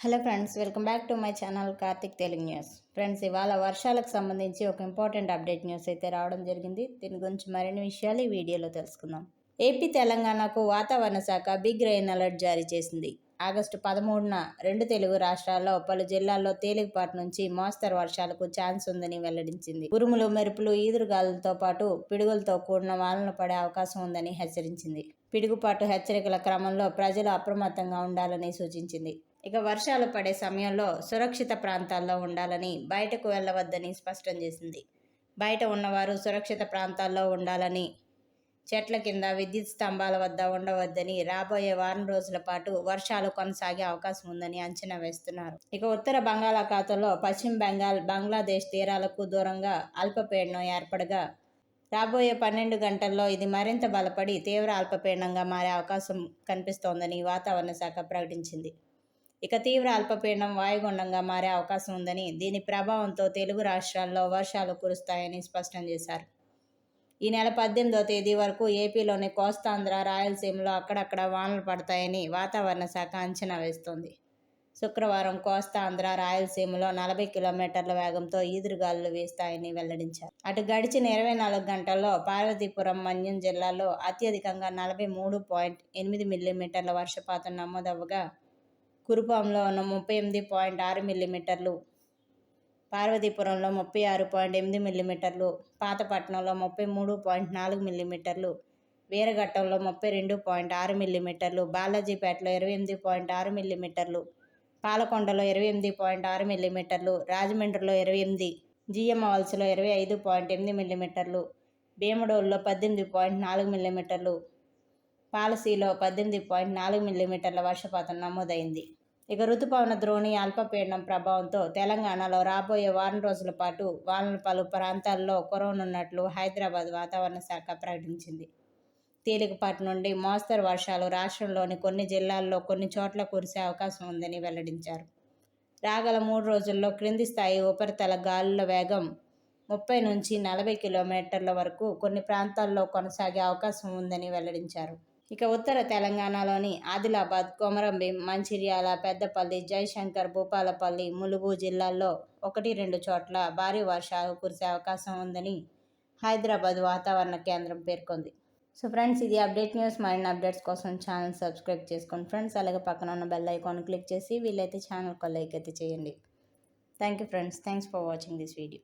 Hello friends, welcome back to my channel Karthik Telugu news. Friends, ఇవాళ వర్షాలకు సంబంధించి ఒక ఇంపార్టెంట్ అప్డేట్ న్యూస్ అయితే రావడం జరిగింది. దీని గురించి మరిన్ని విషయాలు ఈ వీడియోలో తెలుసుకుందాం. ఏపీ తెలంగాణకు వాతావరణ శాఖ బిగ్ రెయిన్ అలర్ట్ జారీ చేసింది. ఆగస్టు 13న 2 తెలుగు రాష్ట్రాల్లో పలు జిల్లాల్లో తేలికపాటి నుంచి మోస్తరు వర్షాలకు ఛాన్స్ ఉందని వెల్లడించింది. ఉరుములు, మెరుపులు, ఈదురుగాలులతో పాటు పిడుగులతో కూడిన వానలు పడే అవకాశం ఉందని హెచ్చరించింది. పిడుగుపాటు హెచ్చరికల క్రమంలో ప్రజలు అప్రమత్తంగా ఉండాలని సూచించింది. ఇక వర్షాలు పడే సమయంలో సురక్షిత ప్రాంతాల్లో ఉండాలని, బయటకు వెళ్ళవద్దని స్పష్టం చేసింది. బయట ఉన్నవారు సురక్షిత ప్రాంతాల్లో ఉండాలని, చెట్ల కింద, విద్యుత్ స్తంభాల వద్ద ఉండవద్దని, రాబోయే వారం రోజుల పాటు వర్షాలు కొనసాగే అవకాశం ఉందని అంచనా వేస్తున్నారు. ఇక ఉత్తర బంగాళాఖాతంలో పశ్చిమ బెంగాల్, బంగ్లాదేశ్ తీరాలకు దూరంగా అల్పపీడనం ఏర్పడగా రాబోయే 12 గంటల్లో ఇది మరింత బలపడి తీవ్ర అల్పపీడనంగా మారే అవకాశం కనిపిస్తోందని వాతావరణ శాఖ ప్రకటించింది. ఇక తీవ్ర అల్పపీడనం వాయుగుండంగా మారే అవకాశం ఉందని, దీని ప్రభావంతో తెలుగు రాష్ట్రాల్లో వర్షాలు కురుస్తాయని స్పష్టం చేశారు. ఈ నెల 18వ తేదీ వరకు ఏపీలోని కోస్తాంధ్ర, రాయలసీమలో అక్కడక్కడ వానలు పడతాయని వాతావరణ శాఖ అంచనా వేస్తోంది. శుక్రవారం కోస్తాంధ్ర, రాయలసీమలో 40 కిలోమీటర్ల వేగంతో ఈదురుగాలులు వీస్తాయని వెల్లడించారు. అటు గడిచిన 24 గంటల్లో పార్వతీపురం, మన్యం జిల్లాలో అత్యధికంగా 43.8 మిల్లీమీటర్ల వర్షపాతం నమోదవ్వగా కురుపాంలో 38.6 మిల్లీమీటర్లు, పార్వతీపురంలో 36.8 మిల్లీమీటర్లు, పాతపట్నంలో 33.4 మిల్లీమీటర్లు, వీరఘట్టంలో 32.6 మిల్లీమీటర్లు, బాలాజీపేటలో 28.6 మిల్లీమీటర్లు, పాలకొండలో 28.6 మిల్లీమీటర్లు, రాజమండ్రిలో 28, జిఎంవలసలో 25.8 మిల్లీమీటర్లు, భీమడోలులో 18.4 మిల్లీమీటర్లు, పాలసీలో 18.4 మిల్లీమీటర్ల వర్షపాతం నమోదైంది. ఇక రుతుపవన ద్రోణి అల్పపీడనం ప్రభావంతో తెలంగాణలో రాబోయే వారం రోజుల పాటు వానలు పలు ప్రాంతాల్లో కురవనున్నట్లు హైదరాబాద్ వాతావరణ శాఖ ప్రకటించింది. తేలికపాటి నుండి మోస్తరు వర్షాలు రాష్ట్రంలోని కొన్ని జిల్లాల్లో కొన్ని చోట్ల కురిసే అవకాశం ఉందని వెల్లడించారు. రాగల 3 రోజుల్లో క్రింది స్థాయి ఉపరితల గాలుల వేగం 30 నుంచి 40 కిలోమీటర్ల వరకు కొన్ని ప్రాంతాల్లో కొనసాగే అవకాశం ఉందని వెల్లడించారు. ఇక ఉత్తర తెలంగాణలోని ఆదిలాబాద్, కొమరంభీం, మంచిర్యాల, పెద్దపల్లి, జయశంకర్, భూపాలపల్లి, ములుగు జిల్లాల్లో 1-2 చోట్ల భారీ వర్షాలు కురిసే అవకాశం ఉందని హైదరాబాద్ వాతావరణ కేంద్రం పేర్కొంది. సో ఫ్రెండ్స్, ఇది అప్డేట్ న్యూస్. మరిన్ని అప్డేట్స్ కోసం ఛానల్ సబ్స్క్రైబ్ చేసుకోండి ఫ్రెండ్స్. అలాగే పక్కన ఉన్న బెల్ ఐకాన్ క్లిక్ చేసి వీలైతే ఛానల్కి లైక్ అయితే చేయండి. Thank you friends. Thanks for watching this video.